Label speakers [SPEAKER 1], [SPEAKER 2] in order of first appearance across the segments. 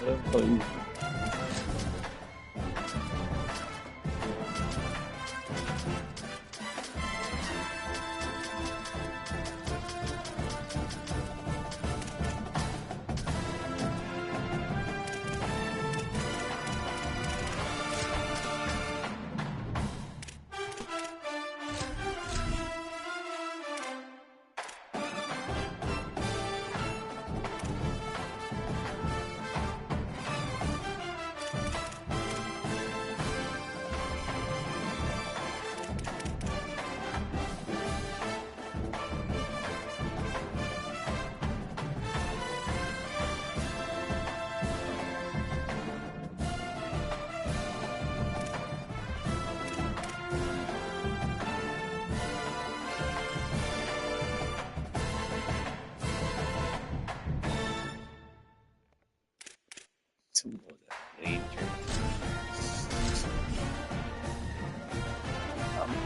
[SPEAKER 1] Oh,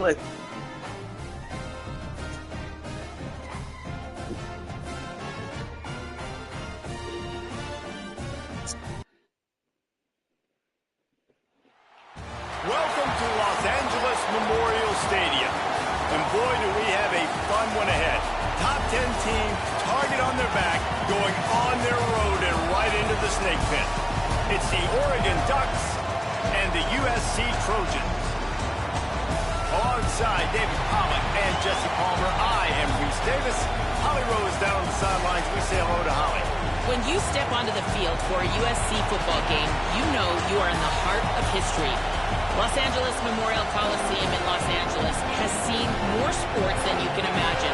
[SPEAKER 1] like
[SPEAKER 2] Welcome to Los Angeles Memorial Stadium. And boy, do we have a fun one ahead. Top 10 team, target on their back, going on their road and right into the snake pit. It's the Oregon Ducks and the USC Trojans. Alongside David Pollock and Jesse Palmer, I am Reese Davis. Holly Rowe is down on the sidelines. We say hello to Holly.
[SPEAKER 3] When you step onto the field for a USC football game, you know you are in the heart of history. Los Angeles Memorial Coliseum in Los Angeles has seen more sports than you can imagine.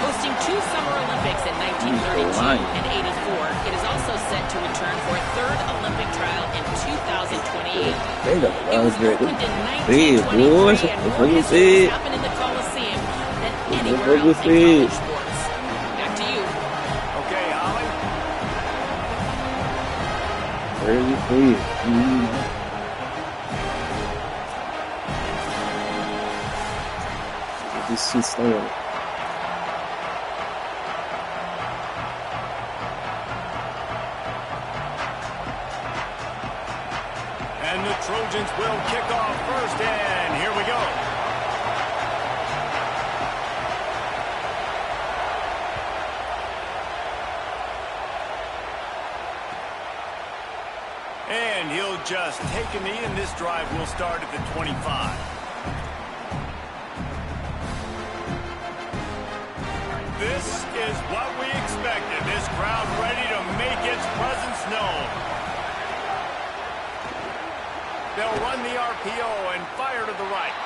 [SPEAKER 3] Hosting 2 Summer Olympics in 1932 and 84, it is also set to return for a 3rd Olympic trial in 2028. It was opened in 1923 and more history has happened in the Coliseum than anywhere else in college sports. Back to you.
[SPEAKER 2] Okay, Holly.
[SPEAKER 1] really please. This shit's stale.
[SPEAKER 2] And the Trojans will kick off first, and here we go. And he'll just take a knee, and this drive will start at the 25. This is what we expected. This crowd ready to make its presence known. They'll run the RPO and fire to the right.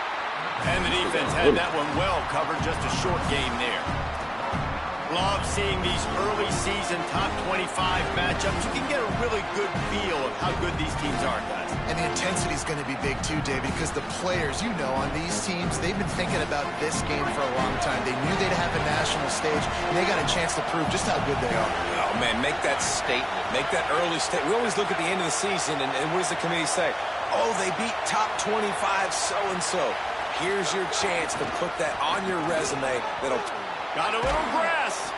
[SPEAKER 2] And the defense had that one well covered. Just a short game there. Love seeing these early season top 25 matchups. You can get a really good feel of how good these teams are, guys.
[SPEAKER 4] And the intensity is going to be big too, David, because the players, you know, on these teams, they've been thinking about this game for a long time. They knew they'd have a national stage, and they got a chance to prove just how good they are.
[SPEAKER 5] Oh, man, make that statement. Make that early statement. We always look at the end of the season, and what does the committee say? Oh, they beat top 25 so-and-so. Here's your chance to put that on your resume. That'll
[SPEAKER 2] got a little grass.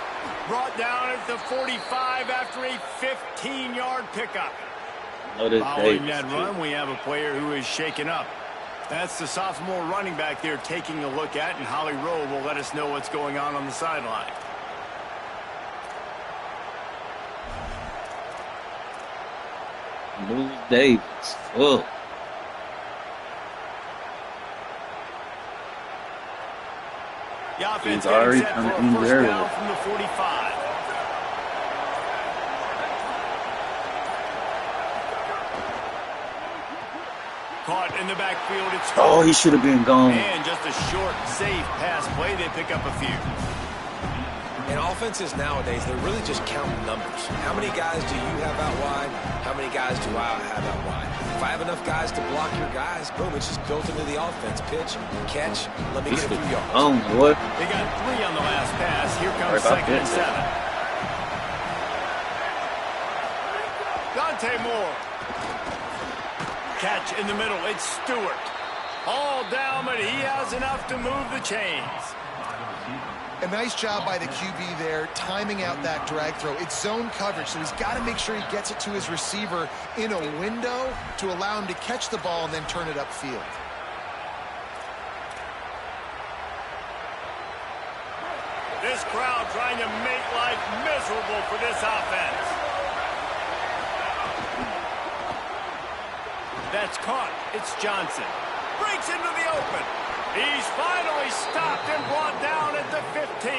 [SPEAKER 2] Brought down at the 45 after a 15-yard pickup. Following that run, we have a player who is shaken up. That's the sophomore running back they're taking a look at, and Holly Rowe will let us know what's going on the sideline.
[SPEAKER 1] Lou Davis. Oh.
[SPEAKER 2] The offense
[SPEAKER 1] He's already
[SPEAKER 2] set for a
[SPEAKER 1] coming
[SPEAKER 2] first
[SPEAKER 1] there.
[SPEAKER 2] down from the 45. Caught in the backfield. It's
[SPEAKER 1] Oh, he should have been gone.
[SPEAKER 2] and just a short, safe pass play. They pick up a few.
[SPEAKER 5] And offenses nowadays, they're really just counting numbers. How many guys do you have out wide? How many guys do I have out wide? If I have enough guys to block your guys, boom, it's just built into the offense. Pitch, catch, let me get a few yards.
[SPEAKER 1] Oh, boy.
[SPEAKER 2] They got 3 on the last pass. Here comes
[SPEAKER 1] Sorry about
[SPEAKER 2] 2nd and
[SPEAKER 1] that.
[SPEAKER 2] 7. Dante Moore. Catch in the middle. It's Stewart. All down, but he has enough to move the chains.
[SPEAKER 4] A nice job by the QB there, timing out that drag throw. It's zone coverage, so he's got to make sure he gets it to his receiver in a window to allow him to catch the ball and then turn it upfield.
[SPEAKER 2] This crowd trying to make life miserable for this offense. That's caught. It's Johnson. Breaks into the open. He's finally stopped and brought down at the 15.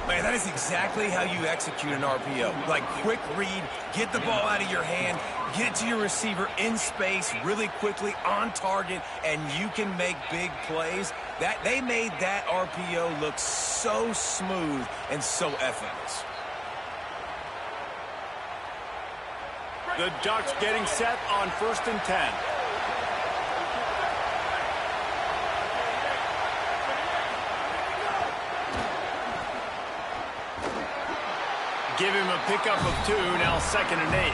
[SPEAKER 5] Man, that is exactly how you execute an RPO. Like, quick read, get the ball out of your hand, get it to your receiver in space really quickly, on target, and you can make big plays. They made that RPO look so smooth and so effortless.
[SPEAKER 2] The Ducks getting set on 1st and 10. Give him a pickup of 2, now 2nd and 8.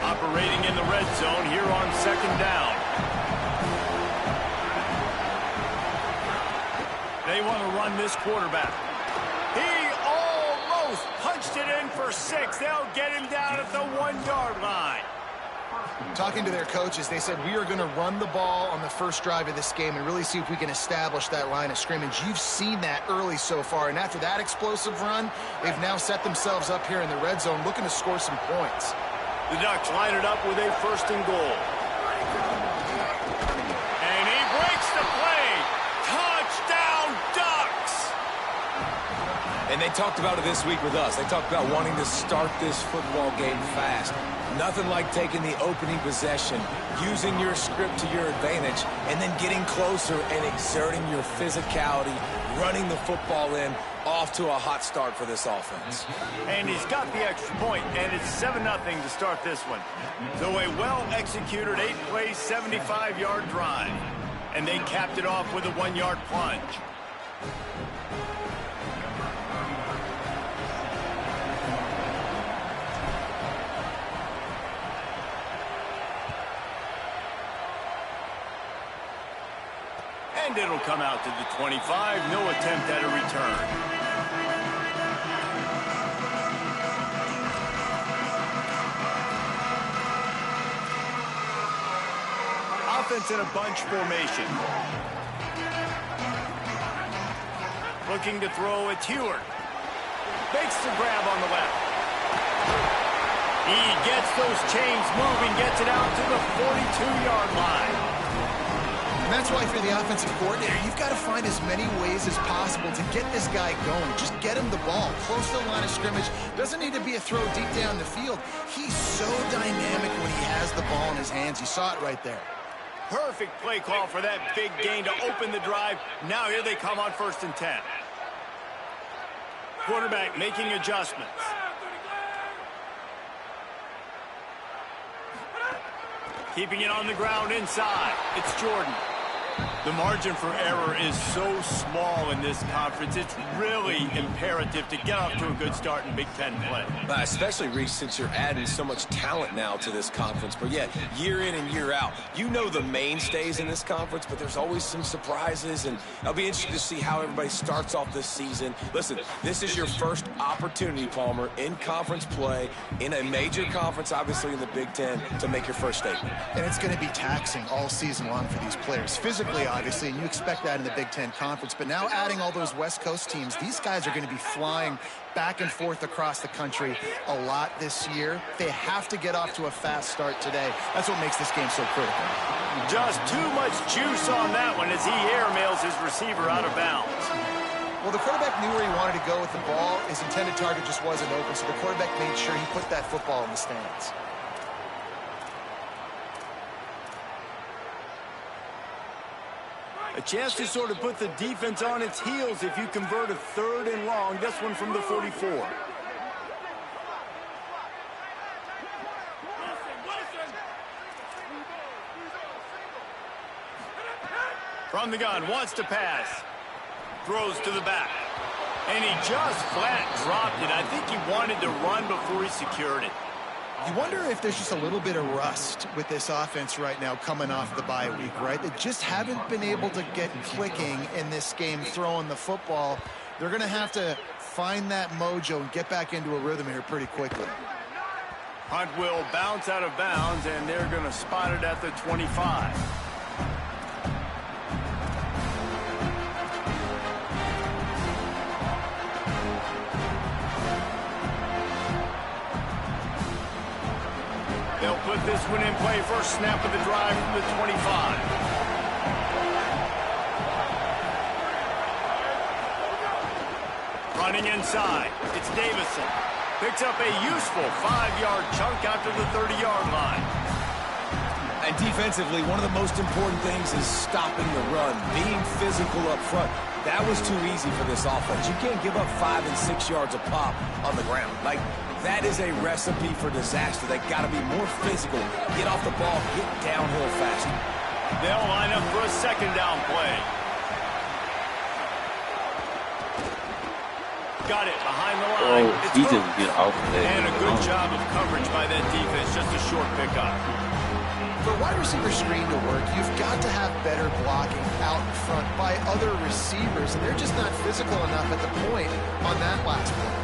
[SPEAKER 2] Operating in the red zone here on 2nd down. They want to run this quarterback. He almost punched it in for 6. They'll get him down at the 1-yard line.
[SPEAKER 4] Talking to their coaches, they said, we are going to run the ball on the first drive of this game and really see if we can establish that line of scrimmage. You've seen that early so far, and after that explosive run, they've now set themselves up here in the red zone looking to score some points.
[SPEAKER 2] The Ducks line it up with a 1st and goal. And he breaks the play. Touchdown, Ducks!
[SPEAKER 5] And they talked about it this week with us. They talked about wanting to start this football game fast. Nothing like taking the opening possession, using your script to your advantage, and then getting closer and exerting your physicality, running the football in, off to a hot start for this offense.
[SPEAKER 2] And he's got the extra point, and it's 7-0 to start this one. So a well-executed 8-play, 75-yard drive. And they capped it off with a 1-yard plunge. And it'll come out to the 25. No attempt at a return. Offense in a bunch formation. Looking to throw at Heward. Makes the grab on the left. He gets those chains moving, gets it out to the 42-yard line.
[SPEAKER 4] And that's why for the offensive coordinator, you've got to find as many ways as possible to get this guy going. Just get him the ball close to the line of scrimmage. Doesn't need to be a throw deep down the field. He's so dynamic when he has the ball in his hands. You saw it right there.
[SPEAKER 2] Perfect play call for that big gain to open the drive. Now here they come on 1st and 10. Quarterback making adjustments. Keeping it on the ground inside. It's Jordan. The margin for error is so small in this conference. It's really imperative to get off to a good start in Big Ten play.
[SPEAKER 5] Especially, Reese, since you're adding so much talent now to this conference. But, yeah, year in and year out, you know the mainstays in this conference, but there's always some surprises, and I'll be interested to see how everybody starts off this season. Listen, this is your first opportunity, Palmer, in conference play, in a major conference, obviously in the Big Ten, to make your first statement.
[SPEAKER 4] And it's going to be taxing all season long for these players. Physically, obviously, and you expect that in the Big Ten Conference. But now adding all those West Coast teams, these guys are going to be flying back and forth across the country a lot this year. They have to get off to a fast start today. That's what makes this game so critical.
[SPEAKER 2] Just too much juice on that one as he airmails his receiver out of bounds.
[SPEAKER 4] Well, the quarterback knew where he wanted to go with the ball. His intended target just wasn't open, so the quarterback made sure he put that football in the stands.
[SPEAKER 2] A chance to sort of put the defense on its heels if you convert a 3rd and long. This one from the 44. From the gun, wants to pass. Throws to the back. And he just flat dropped it. I think he wanted to run before he secured it.
[SPEAKER 4] You wonder if there's just a little bit of rust with this offense right now coming off the bye week, right? They just haven't been able to get clicking in this game throwing the football. They're going to have to find that mojo and get back into a rhythm here pretty quickly.
[SPEAKER 2] Hunt will bounce out of bounds, and they're going to spot it at the 25. They'll put this one in play. First snap of the drive from the 25. Running inside, it's Davison. Picks up a useful 5-yard chunk after the 30-yard line.
[SPEAKER 5] And defensively, one of the most important things is stopping the run, being physical up front. That was too easy for this offense. You can't give up 5 and 6 yards a pop on the ground. Like, that is a recipe for disaster. They got to be more physical, get off the ball, get downhill faster.
[SPEAKER 2] They'll line up for a second down play. Got it behind the line.
[SPEAKER 1] Oh, he didn't get off there.
[SPEAKER 2] And a good job of coverage by that defense. Just a short pickup.
[SPEAKER 4] For wide receiver screen to work, you've got to have better blocking out in front by other receivers, and they're just not physical enough at the point on that last play.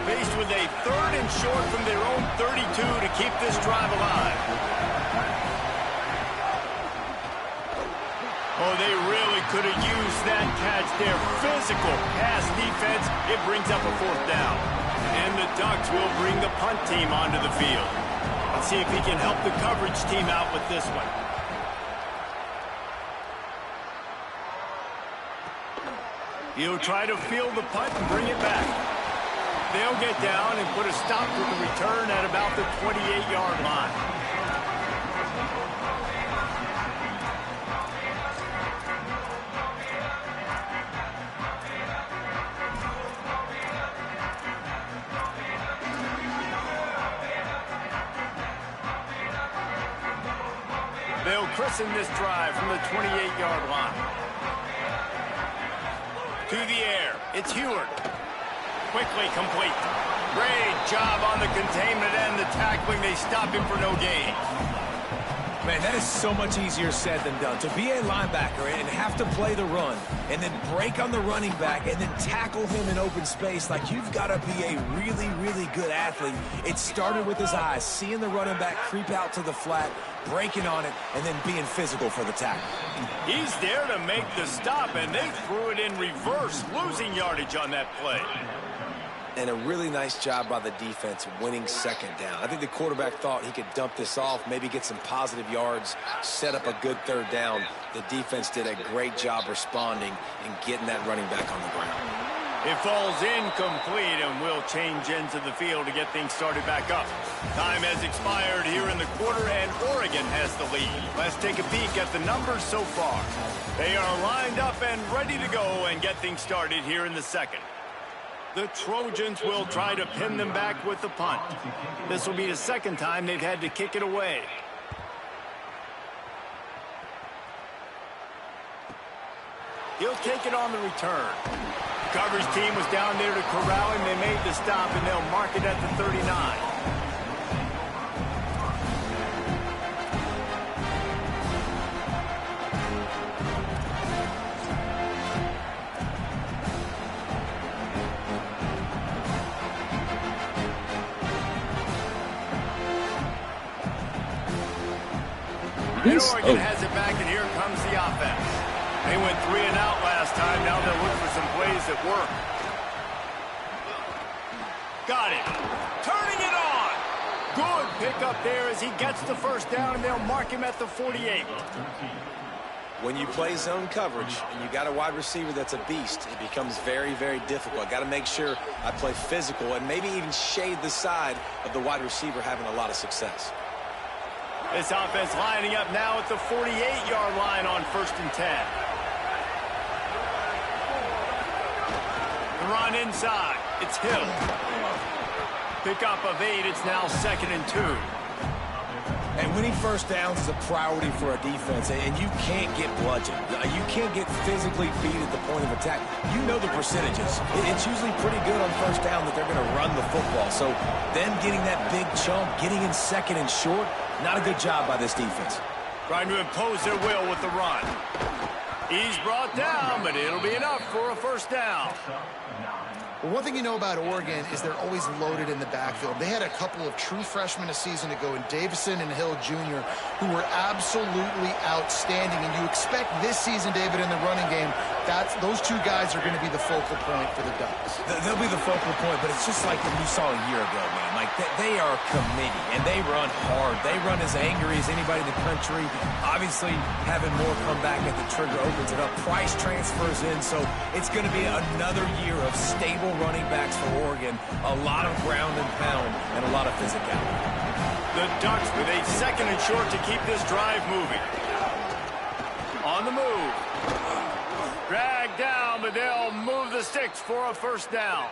[SPEAKER 2] Faced with a 3rd and short from their own 32 to keep this drive alive. Oh, they really could have used that catch there. Physical pass defense. It brings up a 4th down. And the Ducks will bring the punt team onto the field. Let's see if he can help the coverage team out with this one. He'll try to field the punt and bring it back. They'll get down and put a stop to the return at about the 28-yard line. They'll christen this drive from the 28-yard line. To the air, it's Heward. Quickly complete. Great job on the containment and the tackling. They stop him for no gain.
[SPEAKER 5] Man, that is so much easier said than done. To be a linebacker and have to play the run and then break on the running back and then tackle him in open space, like, you've got to be a really, really good athlete. It started with his eyes, seeing the running back creep out to the flat, breaking on it, and then being physical for the tackle.
[SPEAKER 2] He's there to make the stop, and they threw it in reverse, losing yardage on that play.
[SPEAKER 5] And a really nice job by the defense winning second down. I think the quarterback thought he could dump this off, maybe get some positive yards, set up a good 3rd down. The defense did a great job responding and getting that running back on the ground.
[SPEAKER 2] It falls incomplete, and we'll change into the field to get things started back up. Time has expired here in the quarter, and Oregon has the lead. Let's take a peek at the numbers so far. They are lined up and ready to go and get things started here in the second. The Trojans will try to pin them back with the punt. This will be the second time they've had to kick it away. He'll take it on the return. Coverage team was down there to corral him. They made the stop, and they'll mark it at the 39. And Oregon has it back, and here comes the offense. They went 3 and out last time. Now they'll look for some plays that work. Got it. Turning it on. Good pickup there as he gets the first down, and they'll mark him at the 48.
[SPEAKER 5] When you play zone coverage and you got a wide receiver that's a beast, it becomes very, very difficult. Got to make sure I play physical and maybe even shade the side of the wide receiver having a lot of success.
[SPEAKER 2] This offense lining up now at the 48-yard line on 1st and 10. The run inside. It's Hill. Pickup of 8. It's now 2nd and 2.
[SPEAKER 5] And winning first downs is a priority for a defense, and you can't get bludgeoned. You can't get physically beat at the point of attack. You know the percentages. It's usually pretty good on first down that they're going to run the football. So them getting that big chunk, getting in second and short, not a good job by this defense.
[SPEAKER 2] Trying to impose their will with the run. He's brought down, but it'll be enough for a first down.
[SPEAKER 4] Well, one thing you know about Oregon is they're always loaded in the backfield. They had a couple of true freshmen a season ago in Davison and Hill Jr. who were absolutely outstanding. And you expect this season, David, in the running game, those two guys are going to be the focal point for the Ducks.
[SPEAKER 5] They'll be the focal point, but it's just like you saw a year ago, man. Like, they are committed, and they run hard. They run as angry as anybody in the country. Obviously, having more come back at the trigger opens it up. Price transfers in, so it's going to be another year of stable running backs for Oregon. A lot of ground and pound and a lot of physicality.
[SPEAKER 2] The Ducks with a second and short to keep this drive moving. On the move. Dragged down, but they'll move the sticks for a first down.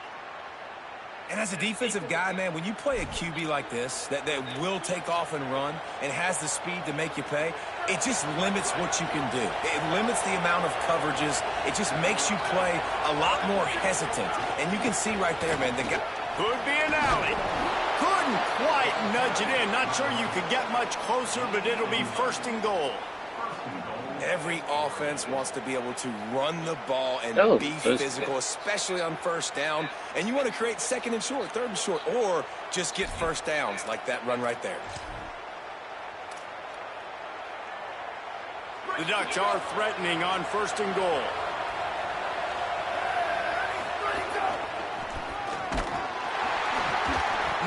[SPEAKER 5] And as a defensive guy, man, when you play a QB like this that will take off and run and has the speed to make you pay, it just limits what you can do. It limits the amount of coverages. It just makes you play a lot more hesitant. And you can see right there, man, the guy...
[SPEAKER 2] Could be an alley. Couldn't quite nudge it in. Not sure you could get much closer, but it'll be first and goal.
[SPEAKER 5] Every offense wants to be able to run the ball and be physical, especially on first down. And you want to create second and short, third and short, or just get first downs like that run right there.
[SPEAKER 2] The Ducks are threatening on first and goal.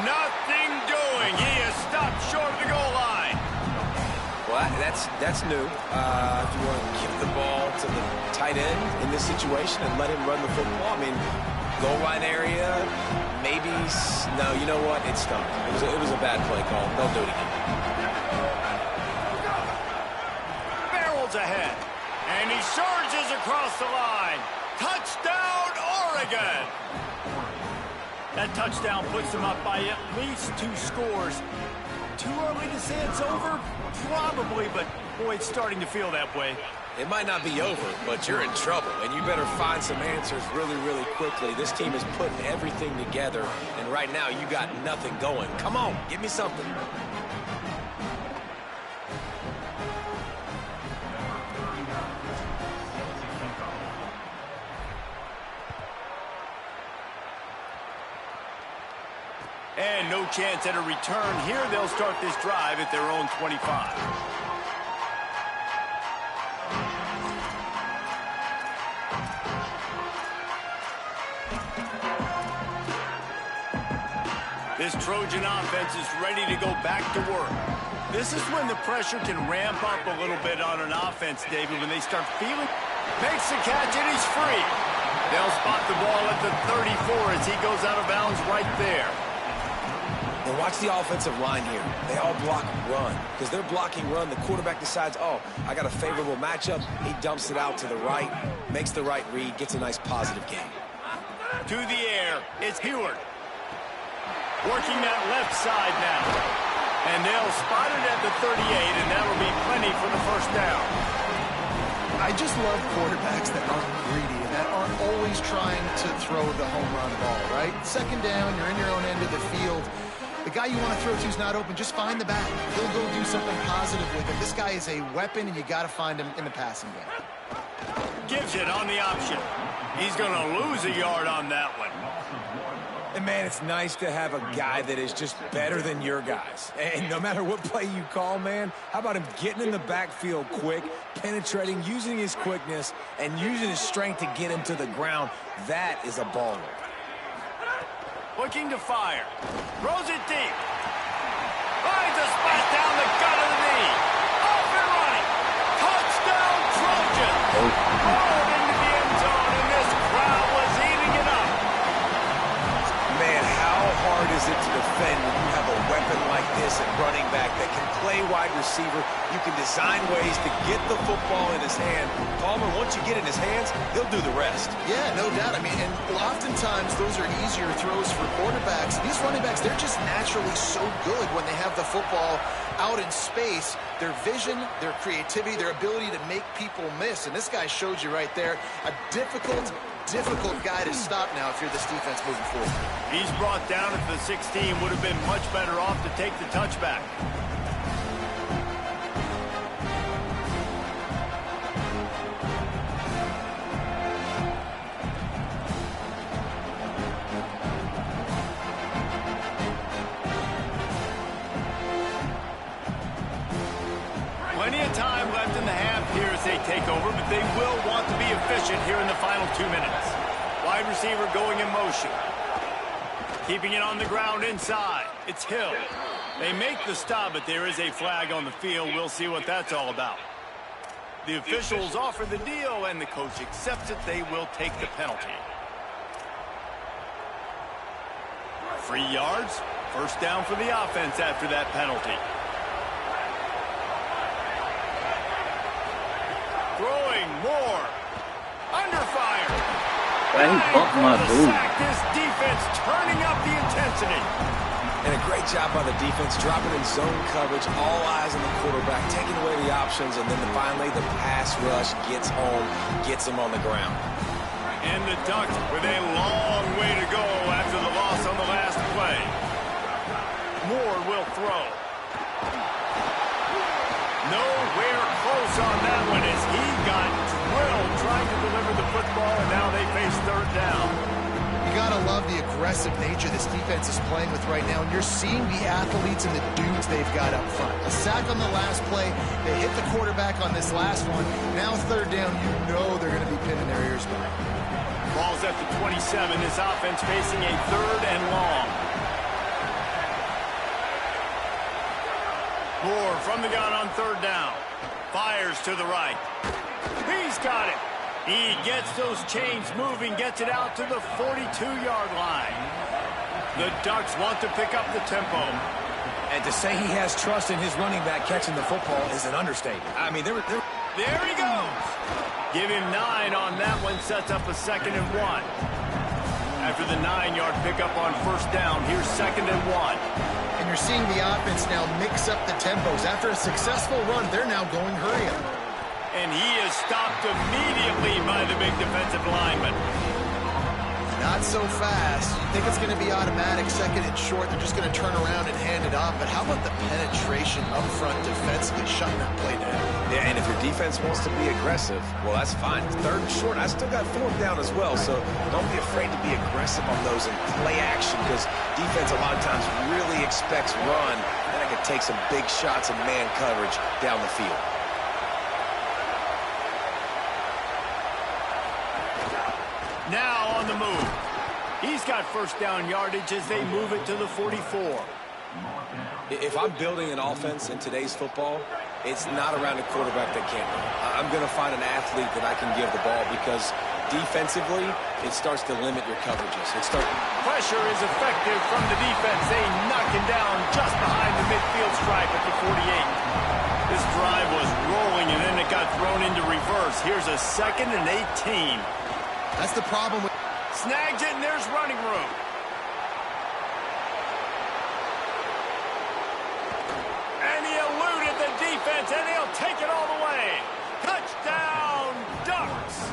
[SPEAKER 2] Nothing doing. He is stopped short of the goal line.
[SPEAKER 5] Well, that's new. If you want to give the ball to the tight end in this situation and let him run the football, I mean, goal line area, maybe. No, you know what? It stunk. It was a bad play call. Don't do it again.
[SPEAKER 2] Barrels ahead, and he surges across the line. Touchdown, Oregon! That touchdown puts them up by at least 2 scores. Too early to say it's over? Probably, but boy, it's starting to feel that way.
[SPEAKER 5] It might not be over, but you're in trouble, and you better find some answers really, really quickly. This team is putting everything together, and right now you got nothing going. Come on, give me something.
[SPEAKER 2] And no chance at a return here. They'll start this drive at their own 25. This Trojan offense is ready to go back to work. This is when the pressure can ramp up a little bit on an offense, David, when they start feeling. Makes the catch, and he's free. They'll spot the ball at the 34 as he goes out of bounds right there.
[SPEAKER 5] And watch the offensive line here. They all block run. Because they're blocking run, the quarterback decides, oh, I got a favorable matchup. He dumps it out to the right, makes the right read, gets a nice positive gain.
[SPEAKER 2] To the air, it's Heward. Working that left side now. And they'll spot it at the 38, and that'll be plenty for the first down.
[SPEAKER 4] I just love quarterbacks that aren't greedy and that aren't always trying to throw the home run ball, right? Second down, you're in your own end of the field. The guy you want to throw to is not open. Just find the back. He'll go do something positive with it. This guy is a weapon, and you got to find him in the passing game.
[SPEAKER 2] Gives it on the option. He's going to lose a yard on that one.
[SPEAKER 5] And, man, it's nice to have a guy that is just better than your guys. And no matter what play you call, man, how about him getting in the backfield quick, penetrating, using his quickness, and using his strength to get him to the ground? That is a baller.
[SPEAKER 2] Looking to fire. Throws it deep. Finds a spot down the gut of the knee. Off and running. Touchdown, Trojan. Rolled into the end zone, and this crowd was eating it up.
[SPEAKER 5] Man, how hard is it to defend when you have a weapon like this at running back that can play wide receiver? receiver, you can design ways to get the football in his hand. Palmer, once you get it in his hands, he'll do the rest.
[SPEAKER 4] Yeah, no doubt. I mean, and oftentimes those are easier throws for quarterbacks. These running backs, they're just naturally so good when they have the football out in space. Their vision, their creativity, their ability to make people miss. And this guy showed you right there a difficult guy to stop now if you're this defense moving forward.
[SPEAKER 2] He's brought down at the 16. Would have been much better off to take the touchback. Plenty of time left in the half here as they take over, but they will want to be efficient here in the final 2 minutes. Wide receiver going in motion. Keeping it on the ground inside. It's Hill. They make the stop, but there is a flag on the field. We'll see what that's all about. The officials offer the deal, and the coach accepts it. They will take the penalty. 3 yards. First down for the offense after that penalty. Throwing more. Under fire.
[SPEAKER 1] Why he bumped my dude?
[SPEAKER 2] This defense turning up the intensity.
[SPEAKER 5] And a great job by the defense, dropping in zone coverage, all eyes on the quarterback, taking away the options, and then finally the pass rush gets home, gets him on the ground.
[SPEAKER 2] And the Ducks with a long way to go after the loss on the last play. Moore will throw. Nowhere close on that one as he got drilled trying to deliver the football, and now they face third down.
[SPEAKER 4] You got to love the aggressive nature this defense is playing with right now, and you're seeing the athletes and the dudes they've got up front. A sack on the last play. They hit the quarterback on this last one. Now third down, you know they're going to be pinning their ears back.
[SPEAKER 2] Ball's at the 27. This offense facing a third and long. Moore from the gun on third down. Fires to the right. He's got it. He gets those chains moving, gets it out to the 42-yard line. The Ducks want to pick up the tempo.
[SPEAKER 5] And to say he has trust in his running back catching the football is an understatement. I mean, there
[SPEAKER 2] he goes. Give him 9 on that one. Sets up a 2nd and 1. After the 9-yard pickup on first down, here's 2nd and 1.
[SPEAKER 4] And you're seeing the offense now mix up the tempos. After a successful run, they're now going hurry up.
[SPEAKER 2] And he is stopped immediately by the big defensive lineman.
[SPEAKER 4] Not so fast. You think it's going to be automatic, 2nd and short. They're just going to turn around and hand it off. But how about the penetration up front defensively, shutting that play down?
[SPEAKER 5] Yeah, and if your defense wants to be aggressive, well, that's fine. 3rd and short, I still got 4th down as well. So don't be afraid to be aggressive on those and play action, because defense a lot of times really expects run. And it can take some big shots and man coverage down the field.
[SPEAKER 2] Now on the move. He's got first down yardage as they move it to the 44.
[SPEAKER 5] If I'm building an offense in today's football, it's not around a quarterback that can't run. I'm going to find an athlete that I can give the ball, because defensively, it starts to limit your coverages.
[SPEAKER 2] Pressure is effective from the defense. They knock him down just behind the midfield stripe at the 48. This drive was rolling, and then it got thrown into reverse. Here's a 2nd and 18.
[SPEAKER 4] That's the problem with...
[SPEAKER 2] Snags it, and there's running room. And he eluded the defense, and he'll take it all the way. Touchdown, Ducks.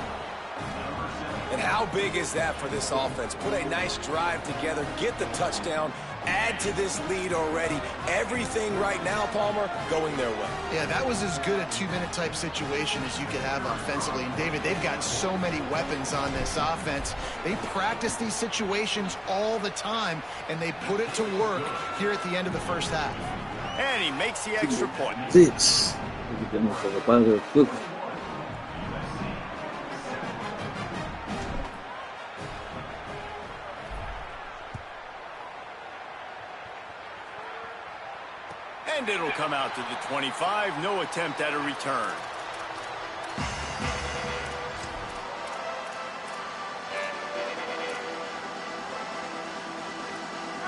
[SPEAKER 5] And how big is that for this offense? Put a nice drive together, get the touchdown, add to this lead already. Everything right now, Palmer, going their way.
[SPEAKER 4] Yeah, that was as good a 2-minute type situation as you could have offensively. And David, they've got so many weapons on this offense. They practice these situations all the time, and they put it to work here at the end of the first half.
[SPEAKER 2] And he makes the extra point.
[SPEAKER 1] This.
[SPEAKER 2] And it'll come out to the 25. No attempt at a return.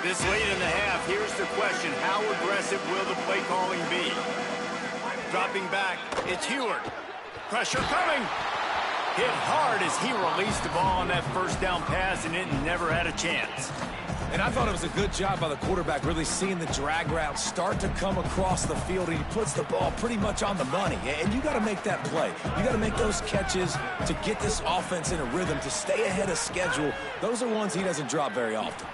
[SPEAKER 2] This late in the half, here's the question. How aggressive will the play calling be? dropping back. It's Heward. Pressure coming. Hit hard as he released the ball on that first down pass, and it never had a chance.
[SPEAKER 5] And I thought it was a good job by the quarterback, really seeing the drag route start to come across the field, and he puts the ball pretty much on the money. And you got to make that play. You got to make those catches to get this offense in a rhythm, to stay ahead of schedule. Those are ones he doesn't drop very often.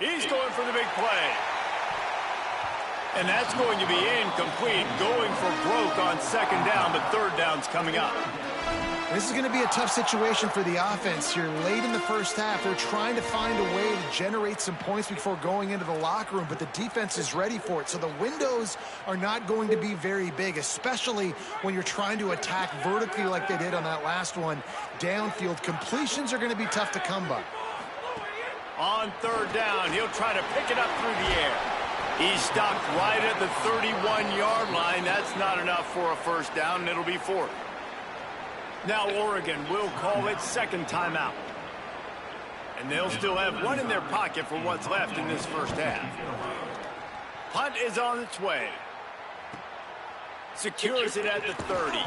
[SPEAKER 2] He's going for the big play. And that's going to be incomplete, going for broke on second down, but third down's coming up.
[SPEAKER 4] This is going to be a tough situation for the offense here. Late in the first half, they're trying to find a way to generate some points before going into the locker room, but the defense is ready for it. So the windows are not going to be very big, especially when you're trying to attack vertically like they did on that last one. Downfield completions are going to be tough to come by.
[SPEAKER 2] On third down, he'll try to pick it up through the air. He's stopped right at the 31-yard line. That's not enough for a first down, and it'll be fourth. Now Oregon will call it second timeout. And they'll still have one in their pocket for what's left in this first half. Punt is on its way. Secures it at the 30.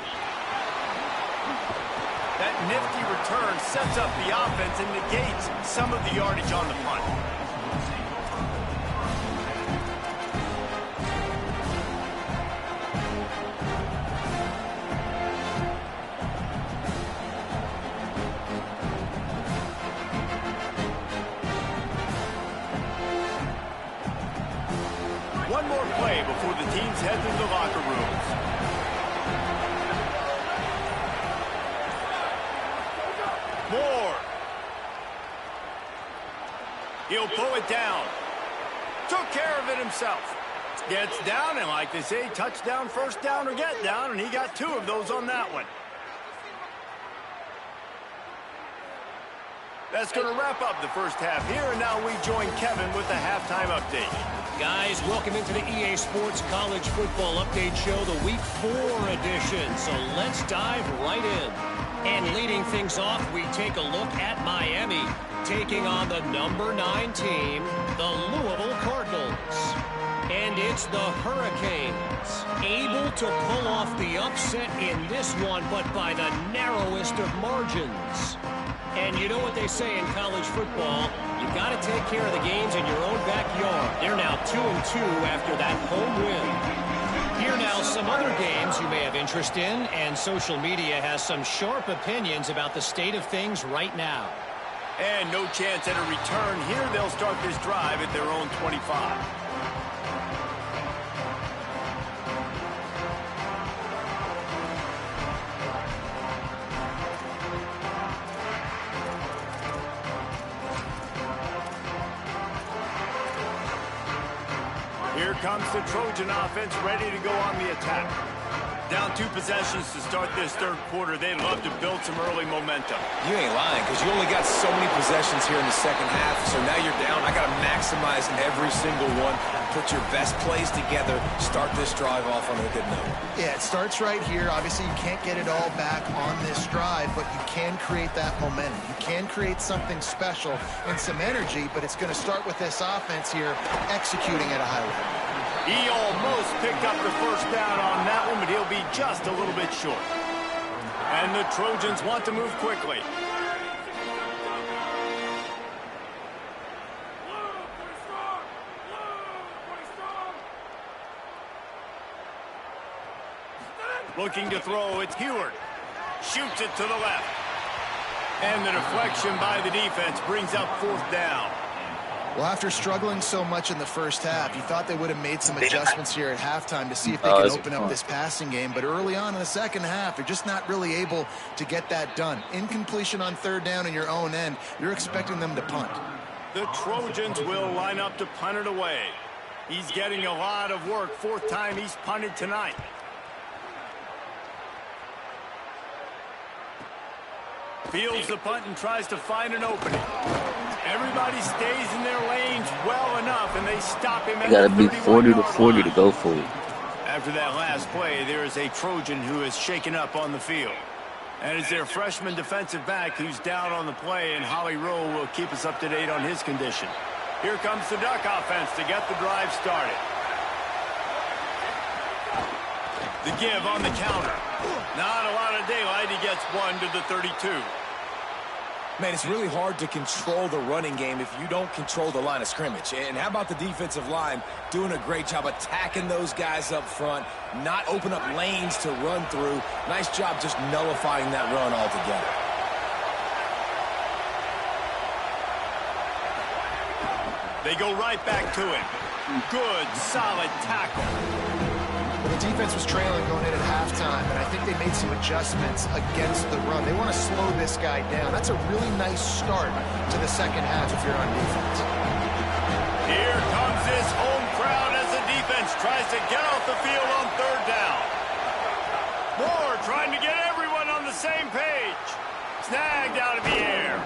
[SPEAKER 2] That nifty return sets up the offense and negates some of the yardage on the punt. One more play before the teams head to the locker rooms. Moore. He'll pull it down. Took care of it himself. Gets down, and like they say, touchdown, first down, or get down, and he got two of those on that one. That's going to wrap up the first half here, and now we join Kevin with the halftime update.
[SPEAKER 6] Guys, welcome into the EA Sports College Football Update Show, the Week 4 edition. So let's dive right in. And leading things off, we take a look at Miami, taking on the number 9 team, the Louisville Cardinals. And it's the Hurricanes, able to pull off the upset in this one, but by the narrowest of margins. And you know what they say in college football, you got to take care of the games in your own backyard. They're now 2-2 after that home win. Here now some other games you may have interest in, and social media has some sharp opinions about the state of things right now.
[SPEAKER 2] And no chance at a return here. They'll start this drive at their own 25. Here comes the Trojan offense ready to go on the attack. Down 2 possessions to start this third quarter. They'd love to build some early momentum.
[SPEAKER 5] You ain't lying, because you only got so many possessions here in the second half, so now you're down. I got to maximize every single one. Put your best plays together. Start this drive off on a good note.
[SPEAKER 4] Yeah, it starts right here. Obviously, you can't get it all back on this drive, but you can create that momentum. You can create something special and some energy, but it's going to start with this offense here executing at a high level.
[SPEAKER 2] He almost picked up the first down on that one, but he'll be just a little bit short. And the Trojans want to move quickly. Looking to throw, it's Heward. Shoots it to the left. And the deflection by the defense brings up fourth down.
[SPEAKER 4] Well, after struggling so much in the first half, you thought they would have made some adjustments here at halftime to see if they could open up this passing game. But early on in the second half, they're just not really able to get that done. Incompletion on third down in your own end, you're expecting them to punt.
[SPEAKER 2] The Trojans will line up to punt it away. He's getting a lot of work. 4th time he's punted tonight. Fields the punt and tries to find an opening. Everybody stays in their lanes well enough, and they stop him at the 31-yard line.
[SPEAKER 1] Gotta be 40 to 40 to go for it.
[SPEAKER 2] After that last play, there is a Trojan who is shaken up on the field. And it's their freshman defensive back who's down on the play, and Holly Rowe will keep us up to date on his condition. Here comes the Duck offense to get the drive started. The give on the counter. Not a lot of daylight. He gets one to the 32.
[SPEAKER 5] Man, it's really hard to control the running game if you don't control the line of scrimmage. And how about the defensive line doing a great job attacking those guys up front, not open up lanes to run through. Nice job just nullifying that run altogether.
[SPEAKER 2] They go right back to it. Good, solid tackle.
[SPEAKER 4] Well, the defense was trailing going in at halftime, and I think they made some adjustments against the run. They want to slow this guy down. That's a really nice start to the second half if you're on defense.
[SPEAKER 2] Here comes this home crowd as the defense tries to get off the field on third down. Moore trying to get everyone on the same page. Snagged out of the air.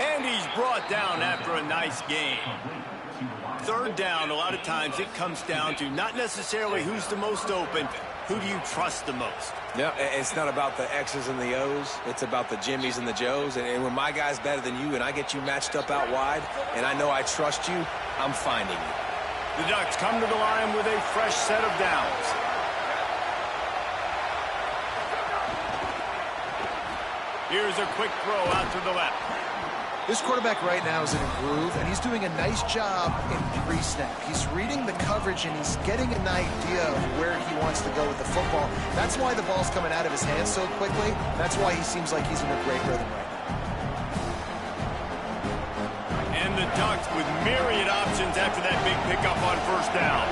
[SPEAKER 2] And he's brought down after a nice game. Third down, a lot of times it comes down to not necessarily who's the most open, who do you trust the most?
[SPEAKER 5] Yeah, it's not about the X's and the O's. It's about the Jimmys and the Joes. And when my guy's better than you and I get you matched up out wide and I know I trust you, I'm finding you.
[SPEAKER 2] The Ducks come to the line with a fresh set of downs. Here's a quick throw out to the left.
[SPEAKER 4] This quarterback right now is in a groove, and he's doing a nice job in pre-snap. He's reading the coverage, and he's getting an idea of where he wants to go with the football. That's why the ball's coming out of his hands so quickly. That's why he seems like he's in a great rhythm right now.
[SPEAKER 2] And the Ducks with myriad options after that big pickup on first down.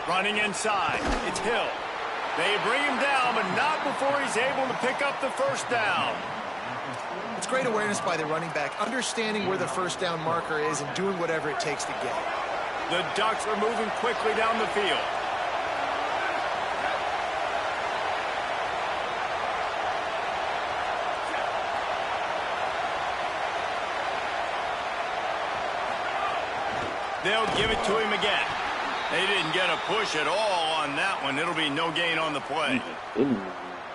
[SPEAKER 2] Running inside, it's Hill. They bring him down, but not before he's able to pick up the first down.
[SPEAKER 4] It's great awareness by the running back, understanding where the first down marker is and doing whatever it takes to get it.
[SPEAKER 2] The Ducks are moving quickly down the field. They'll give it to him again. They didn't get a push at all on that one. It'll be no gain on the play.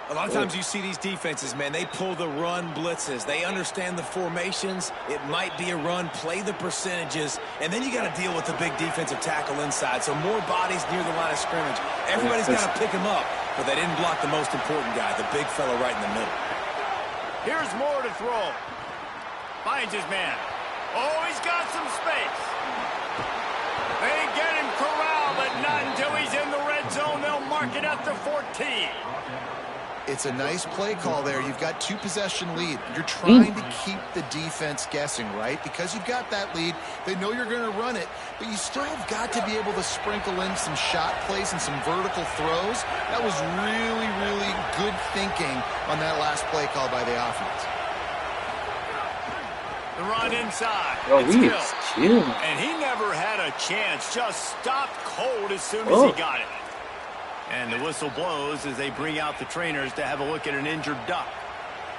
[SPEAKER 5] A lot of times you see these defenses, man, they pull the run blitzes. They understand the formations. It might be a run, play the percentages, and then you got to deal with the big defensive tackle inside. So more bodies near the line of scrimmage. Everybody's got to pick him up, but they didn't block the most important guy, the big fella right in the middle.
[SPEAKER 2] Here's Moore to throw. Finds his man. Oh, he's got some space. They get him corralled, but not until he's in the red zone. They'll mark it at the 14.
[SPEAKER 4] It's a nice play call there. You've got two-possession lead. You're trying to keep the defense guessing, right? Because you've got that lead, they know you're going to run it, but you still have got to be able to sprinkle in some shot plays and some vertical throws. That was really, really good thinking on that last play call by the offense.
[SPEAKER 2] The run inside.
[SPEAKER 1] Oh, he is killing.
[SPEAKER 2] And he never had a chance. Just stopped cold as soon as he got it. And the whistle blows as they bring out the trainers to have a look at an injured Duck.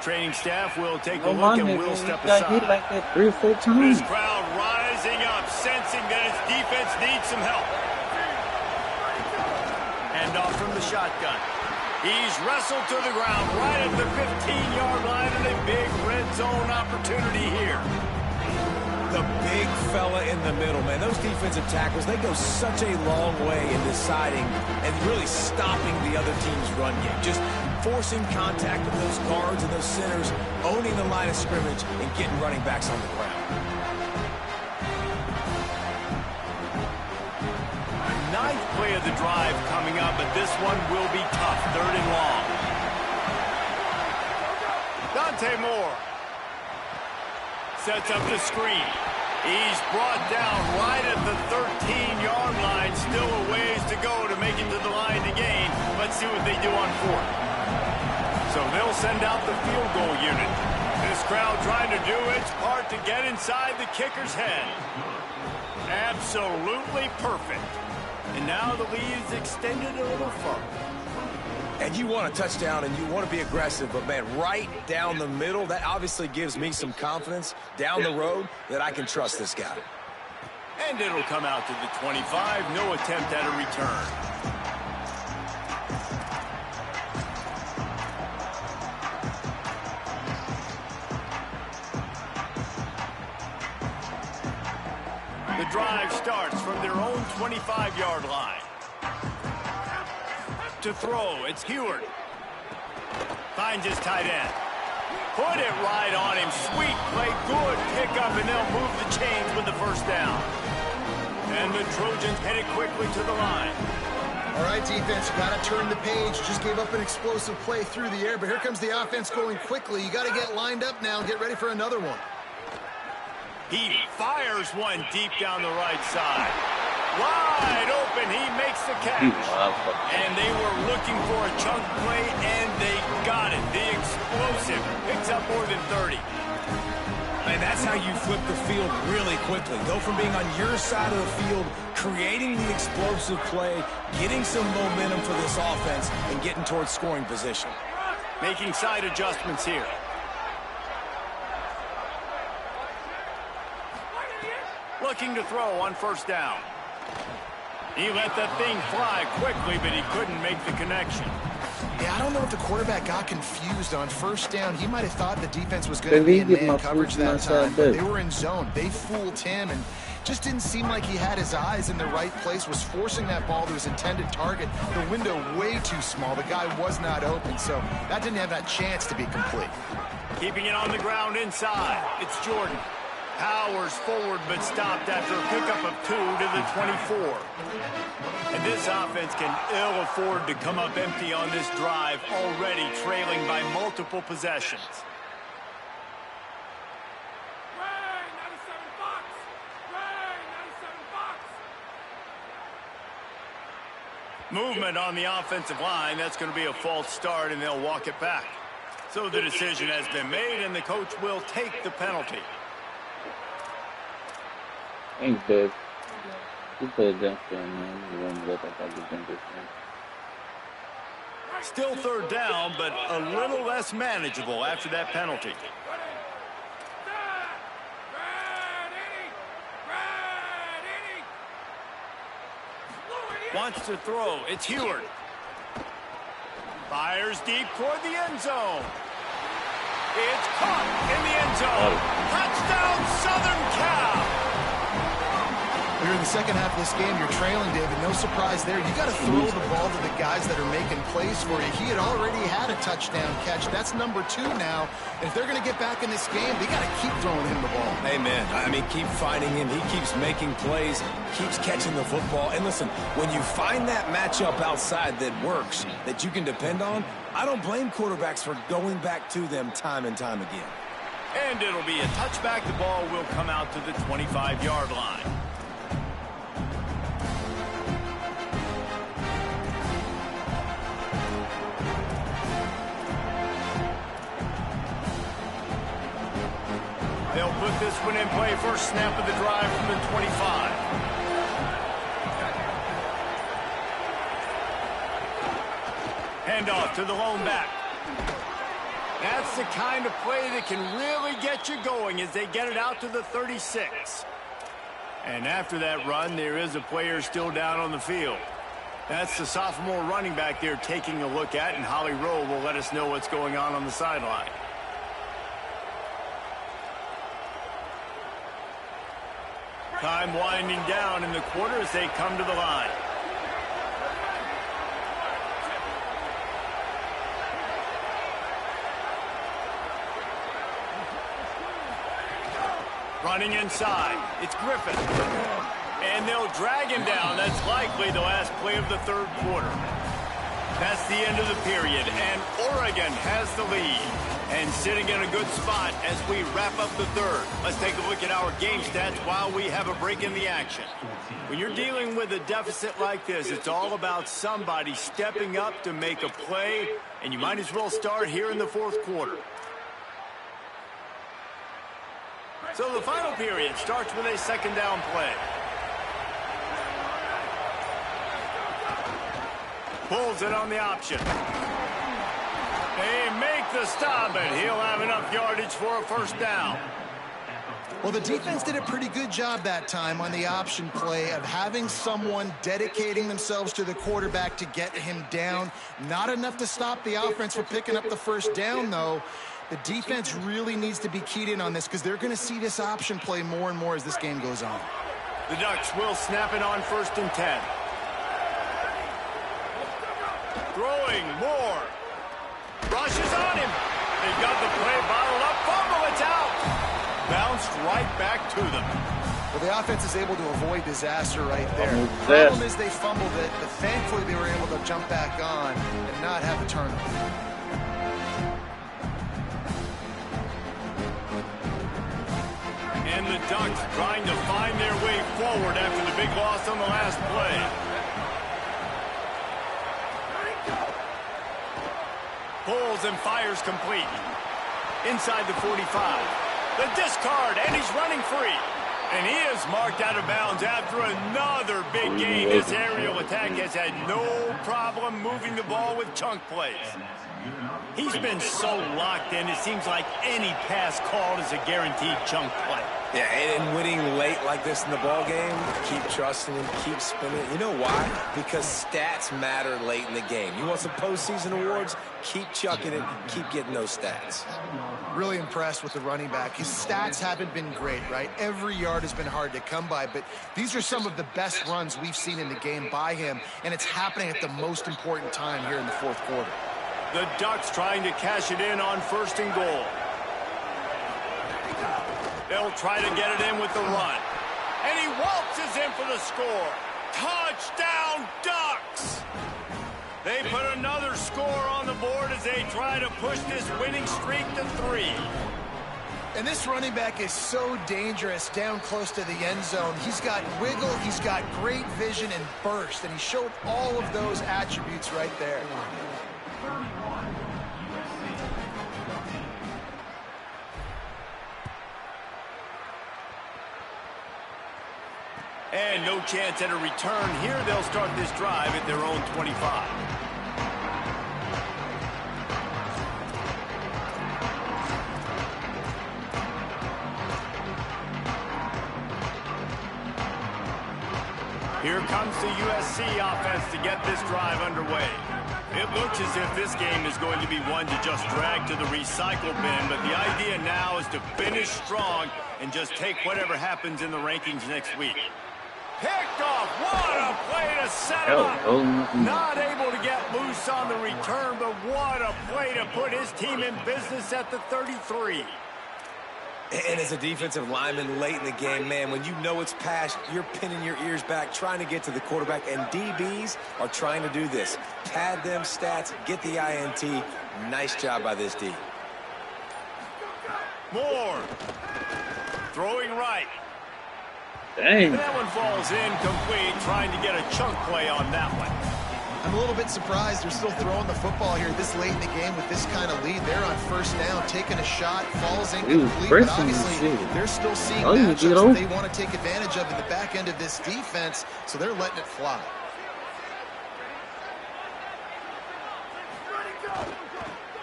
[SPEAKER 2] Training staff will take a look and we'll step aside.
[SPEAKER 1] Hit like that 3 or 4 times.
[SPEAKER 2] This crowd rising up, sensing that its defense needs some help. Hand off from the shotgun. He's wrestled to the ground right at the 15-yard line and a big red zone opportunity here.
[SPEAKER 5] The big fella in the middle, man. Those defensive tackles, they go such a long way in deciding and really stopping the other team's run game. Just forcing contact with those guards and those centers, owning the line of scrimmage, and getting running backs on the ground.
[SPEAKER 2] Ninth play of the drive coming up, but this one will be tough. 3rd and long. Dante Moore sets up the screen. He's brought down right at the 13-yard line. Still a ways to go to make it to the line to gain. Let's see what they do on 4th. So they'll send out the field goal unit. This crowd trying to do its part to get inside the kicker's head. Absolutely perfect. And now the lead is extended a little further.
[SPEAKER 5] And you want a touchdown and you want to be aggressive, but man, right down the middle, that obviously gives me some confidence down the road that I can trust this guy.
[SPEAKER 2] And it'll come out to the 25. No attempt at a return. drive starts from their own 25-yard line. To throw, it's Heward. Finds his tight end. Put it right on him. Sweet play, good pickup, and they'll move the chains with the first down. And the Trojans headed quickly to the line.
[SPEAKER 4] All right, defense, you got to turn the page. Just gave up an explosive play through the air, but here comes the offense going quickly. You got to get lined up now and get ready for another one.
[SPEAKER 2] He fires one deep down the right side. Wide open, he makes the catch. And they were looking for a chunk play, and they got it. The explosive picks up more than 30.
[SPEAKER 5] And that's how you flip the field really quickly. Go from being on your side of the field, creating the explosive play, getting some momentum for this offense, and getting towards scoring position.
[SPEAKER 2] Making side adjustments here. Looking to throw on first down. He let that thing fly quickly, but he couldn't make the connection.
[SPEAKER 4] Yeah, I don't know if the quarterback got confused on first down. He might have thought the defense was going to be in man coverage that time, but they were in zone. They fooled him and just didn't seem like he had his eyes in the right place, was forcing that ball to his intended target. The window way too small. The guy was not open, so that didn't have that chance to be complete.
[SPEAKER 2] Keeping it on the ground inside. It's Jordan. Powers forward, but stopped after a pickup of 2 to the 24. And this offense can ill afford to come up empty on this drive, already trailing by multiple possessions. Movement on the offensive line. That's going to be a false start, and they'll walk it back. So the decision has been made, and the coach will take the penalty.
[SPEAKER 1] Thanks, babe. You play against them, man. You won't let that guy get in this game.
[SPEAKER 2] Still third down, but a little less manageable after that penalty. Wants to throw. It's Heward. Fires deep toward the end zone. It's caught in the end zone. Touchdown, Southern Cal.
[SPEAKER 4] Here in the second half of this game, you're trailing, David. No surprise there. You got to throw the ball to the guys that are making plays for you. He had already had a touchdown catch. That's number 2 now. And if they're going to get back in this game, they got to keep throwing him the ball.
[SPEAKER 5] Amen. I mean, keep finding him. He keeps making plays, keeps catching the football. And listen, when you find that matchup outside that works, that you can depend on, I don't blame quarterbacks for going back to them time and time again.
[SPEAKER 2] And it'll be a touchback. The ball will come out to the 25-yard line. They'll put this one in play. First snap of the drive from the 25. Handoff to the lone back. That's the kind of play that can really get you going as they get it out to the 36. And after that run, there is a player still down on the field. That's the sophomore running back they're taking a look at, and Holly Rowe will let us know what's going on the sideline. Time winding down in the quarter as they come to the line. Running inside. It's Griffin. And they'll drag him down. That's likely the last play of the third quarter. That's the end of the period, and Oregon has the lead. And sitting in a good spot as we wrap up the third. Let's take a look at our game stats while we have a break in the action. When you're dealing with a deficit like this, it's all about somebody stepping up to make a play, and you might as well start here in the fourth quarter. So the final period starts with a second down play. Pulls it on the option. They make the stop, and he'll have enough yardage for a first down.
[SPEAKER 4] Well, the defense did a pretty good job that time on the option play of having someone dedicating themselves to the quarterback to get him down. Not enough to stop the offense from picking up the first down, though. The defense really needs to be keyed in on this because they're going to see this option play more and more as this game goes on.
[SPEAKER 2] The Ducks will snap it on 1st and 10. Throwing more. Rushes on him. They've got the play bottled up. Fumble, it's out. Bounced right back to them.
[SPEAKER 4] Well, the offense is able to avoid disaster right there. The problem is they fumbled it, but thankfully they were able to jump back on and not have a turnover.
[SPEAKER 2] And the Ducks trying to find their way forward after the big loss on the last play. Pulls and fires complete. Inside the 45. The discard, and he's running free. And he is marked out of bounds after another big gain. This aerial attack has had no problem moving the ball with chunk plays. He's been so locked in, it seems like any pass called is a guaranteed chunk play.
[SPEAKER 5] Yeah, and winning late like this in the ball game, keep trusting him, keep spinning. You know why? Because stats matter late in the game. You want some postseason awards? Keep chucking it, keep getting those stats.
[SPEAKER 4] Really impressed with the running back. His stats haven't been great, right? Every yard has been hard to come by, but these are some of the best runs we've seen in the game by him, and it's happening at the most important time here in the 4th quarter.
[SPEAKER 2] The Ducks trying to cash it in on 1st and goal. They'll try to get it in with the run. And he waltzes in for the score. Touchdown, Ducks! They put another score on the board as they try to push this winning streak to 3.
[SPEAKER 4] And this running back is so dangerous down close to the end zone. He's got wiggle, he's got great vision and burst, and he showed all of those attributes right there.
[SPEAKER 2] And no chance at a return here. They'll start this drive at their own 25. Here comes the USC offense to get this drive underway. It looks as if this game is going to be one to just drag to the recycle bin, but the idea now is to finish strong and just take whatever happens in the rankings next week. Picked off. What a play to set him up. Not able to get loose on the return, but what a play to put his team in business at the 33.
[SPEAKER 5] And as a defensive lineman late in the game, man, when you know it's past, you're pinning your ears back, trying to get to the quarterback, and DBs are trying to do this. Pad them stats, get the INT. Nice job by this D.
[SPEAKER 2] Moore. Throwing right.
[SPEAKER 1] Dang.
[SPEAKER 2] That one falls incomplete, trying to get a chunk play on that one.
[SPEAKER 4] I'm a little bit surprised they're still throwing the football here this late in the game with this kind of lead. They're on 1st down, taking a shot, falls incomplete, but obviously they're still seeing matchups that they want to take advantage of in the back end of this defense, so they're letting it fly.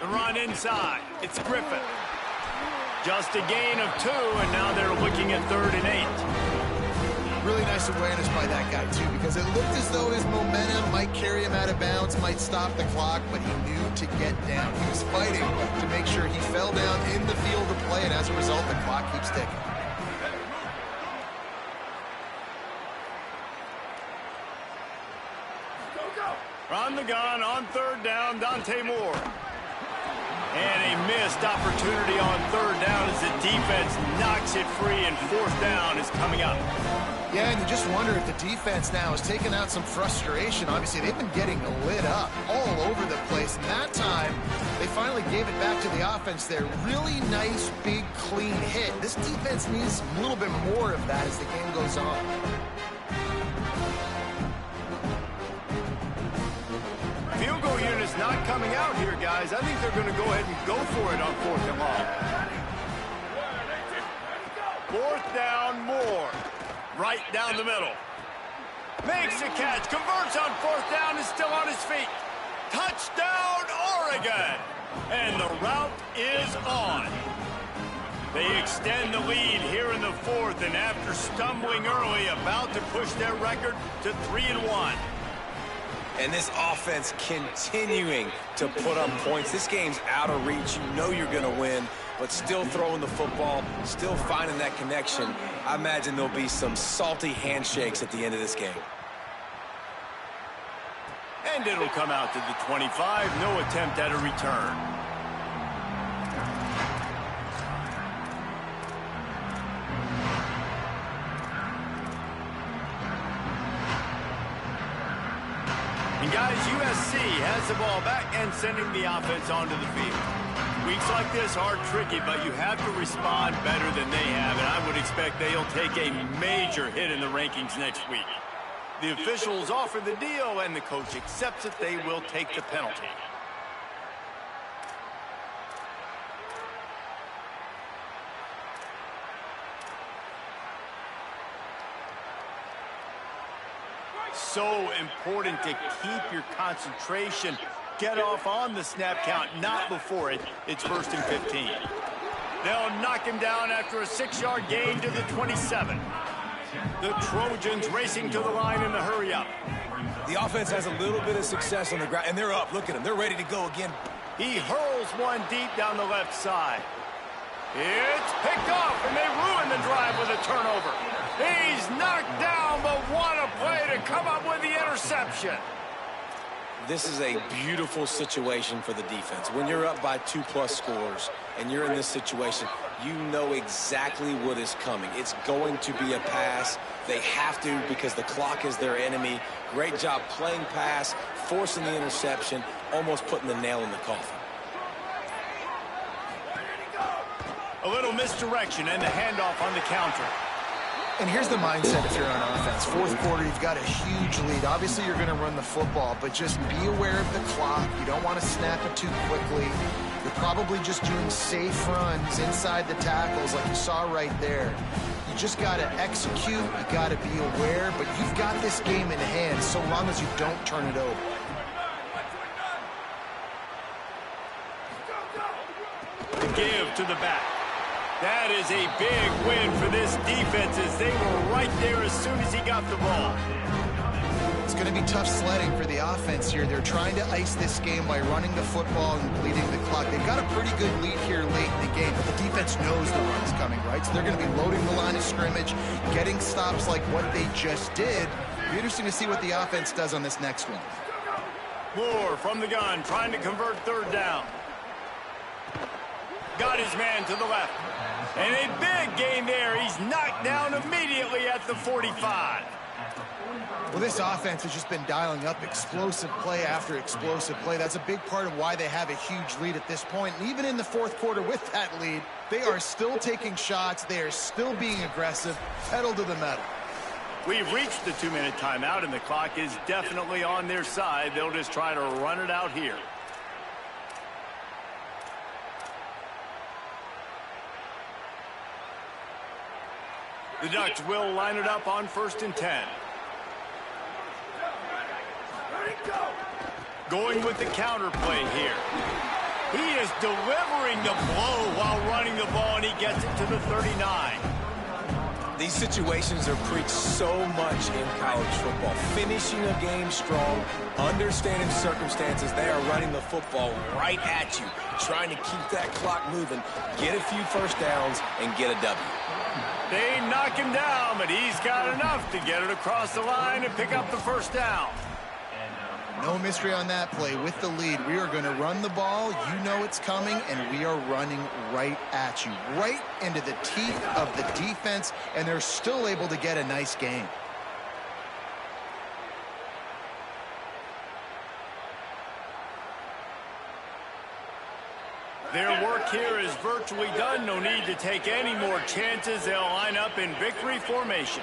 [SPEAKER 2] The run inside. It's Griffin. Just a gain of 2, and now they're looking at 3rd and 8.
[SPEAKER 4] Really nice awareness by that guy, too, because it looked as though his momentum might carry him out of bounds, might stop the clock, but he knew to get down. He was fighting to make sure he fell down in the field of play, and as a result, the clock keeps ticking.
[SPEAKER 2] From the gun on 3rd down, Dante Moore. And a missed opportunity on 3rd down as the defense knocks it free, and 4th down is coming up.
[SPEAKER 4] Yeah, and you just wonder if the defense now has taken out some frustration. Obviously, they've been getting lit up all over the place. And that time, they finally gave it back to the offense there. Really nice, big, clean hit. This defense needs a little bit more of that as the game goes on.
[SPEAKER 2] Field goal unit is not coming out here, guys. I think they're going to go ahead and go for it on 4th and long. 4th down, Moore. Right down the middle. Makes the catch. Converts on 4th down. Is still on his feet. Touchdown, Oregon. And the route is on. They extend the lead here in the 4th, and after stumbling early, about to push their record to 3-1.
[SPEAKER 5] And this offense continuing to put up points. This game's out of reach. You know you're going to win. but still throwing the football, still finding that connection. I imagine there'll be some salty handshakes at the end of this game.
[SPEAKER 2] And it'll come out to the 25. No attempt at a return. And guys, USC has the ball back and sending the offense onto the field. Weeks like this are tricky, but you have to respond better than they have, and I would expect they'll take a major hit in the rankings next week. The officials offer the deal, and the coach accepts it. They will take the penalty. So important to keep your concentration. Get off on the snap count, not before it. It's 1st and 15. They'll knock him down after a 6-yard gain to the 27. The Trojans racing to the line in the hurry up.
[SPEAKER 5] The offense has a little bit of success on the ground, and they're up. Look at them. They're ready to go again.
[SPEAKER 2] He hurls one deep down the left side. It's picked off, and they ruin the drive with a turnover. He's knocked down, but what a play to come up with the interception.
[SPEAKER 5] This is a beautiful situation for the defense. When you're up by 2+ scores and you're in this situation, you know exactly what is coming. It's going to be a pass. They have to because the clock is their enemy. Great job playing pass, forcing the interception, almost putting the nail in the coffin.
[SPEAKER 2] A little misdirection and the handoff on the counter.
[SPEAKER 4] And here's the mindset if you're on offense. 4th quarter, you've got a huge lead. Obviously, you're going to run the football, but just be aware of the clock. You don't want to snap it too quickly. You're probably just doing safe runs inside the tackles like you saw right there. You just got to execute. You got to be aware, but you've got this game in hand so long as you don't turn it over.
[SPEAKER 2] Give to the back. That is a big win for this defense as they were right there as soon as he got the ball.
[SPEAKER 4] It's going to be tough sledding for the offense here. They're trying to ice this game by running the football and bleeding the clock. They've got a pretty good lead here late in the game, but the defense knows the run's coming, right? So they're going to be loading the line of scrimmage, getting stops like what they just did. It'll be interesting to see what the offense does on this next one.
[SPEAKER 2] Moore from the gun, trying to convert 3rd down. Got his man to the left. And a big gain there. He's knocked down immediately at the 45.
[SPEAKER 4] Well, this offense has just been dialing up explosive play after explosive play. That's a big part of why they have a huge lead at this point. And even in the 4th quarter with that lead, they are still taking shots. They are still being aggressive. Pedal to the metal.
[SPEAKER 2] We've reached the 2-minute timeout, and the clock is definitely on their side. They'll just try to run it out here. The Ducks will line it up on 1st and 10. Going with the counter play here. He is delivering the blow while running the ball, and he gets it to the 39.
[SPEAKER 5] These situations are preached so much in college football. Finishing a game strong, understanding circumstances. They are running the football right at you, trying to keep that clock moving, get a few 1st downs, and get a W.
[SPEAKER 2] They knock him down, but he's got enough to get it across the line and pick up the 1st down.
[SPEAKER 4] No mystery on that play. With the lead, we are going to run the ball. You know it's coming, and we are running right at you, right into the teeth of the defense, and they're still able to get a nice game.
[SPEAKER 2] Their work here is virtually done. No need to take any more chances. They'll line up in victory formation.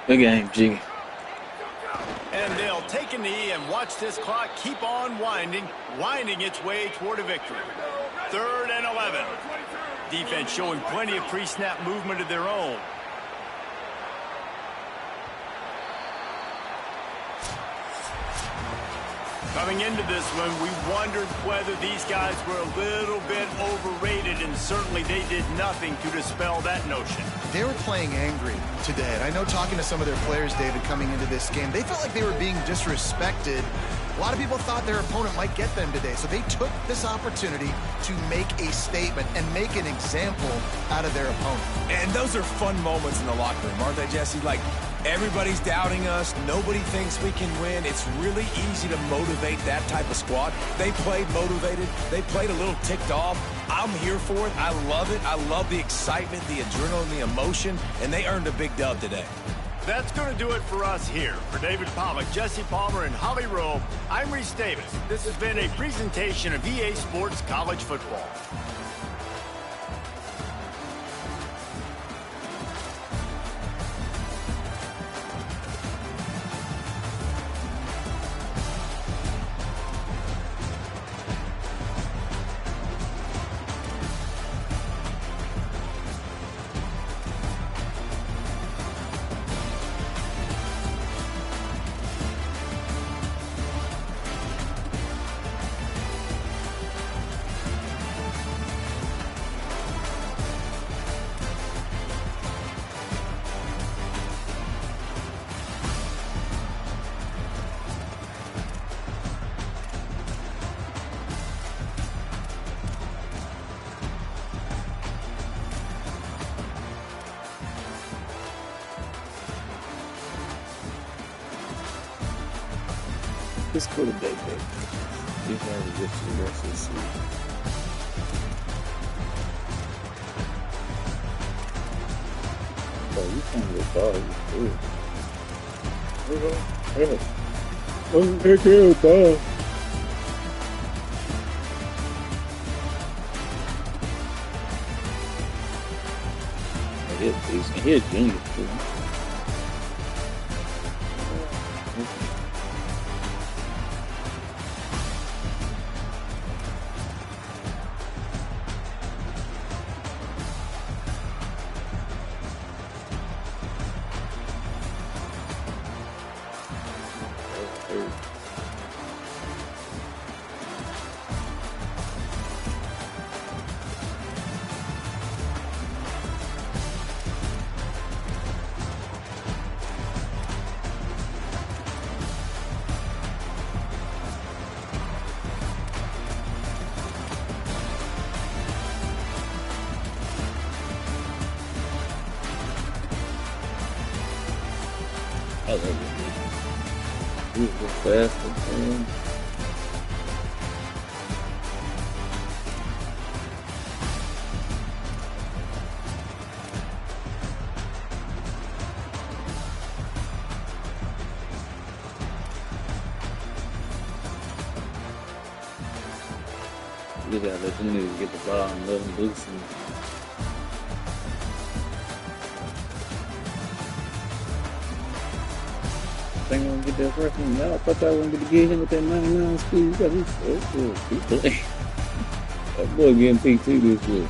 [SPEAKER 1] Good game, G.
[SPEAKER 2] And they'll take a knee and watch this clock keep on winding its way toward a victory. 3rd and 11. Defense showing plenty of pre-snap movement of their own. Coming into this one, we wondered whether these guys were a little bit overrated, and certainly they did nothing to dispel that notion.
[SPEAKER 4] They were playing angry today, and I know talking to some of their players, David, coming into this game, they felt like they were being disrespected A lot of people thought their opponent might get them today, so they took this opportunity to make a statement and make an example out of their opponent.
[SPEAKER 5] And those are fun moments in the locker room, aren't they, Jesse? Like, everybody's doubting us. Nobody thinks we can win. It's really easy to motivate that type of squad. They played motivated. They played a little ticked off. I'm here for it. I love it. I love the excitement, the adrenaline, the emotion, and they earned a big dub today.
[SPEAKER 2] That's going to do it for us here. For David Pollack, Jesse Palmer, and Holly Rowe, I'm Reese Davis. This has been a presentation of EA Sports College Football.
[SPEAKER 1] This quarterback, baby. These guys are good for the rest of the season. Oh, you can't get dog. Oh, take care of dog. He's a genius, too. I love it. He's the fastest man. You gotta let them niggas get the ball and let them loose. Think I'm gonna get that first one. Y'all thought y'all wanted to get him with that 99 speed. You got his he play. That boy getting picked too this week.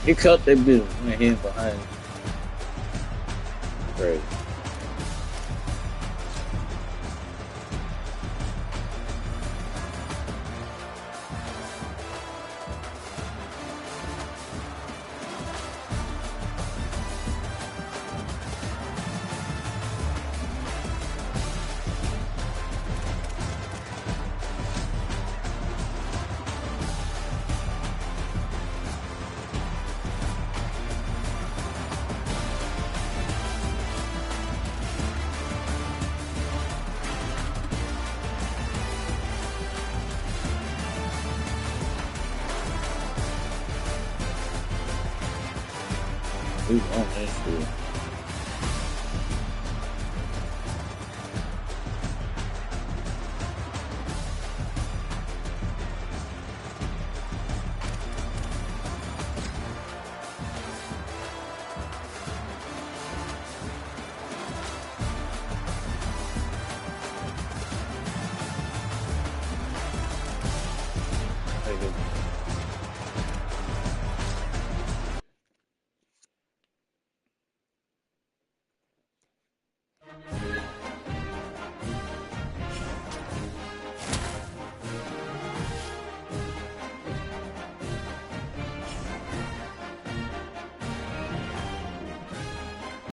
[SPEAKER 1] He cut that bitch and went in behind him. Crazy. Who's on that shit?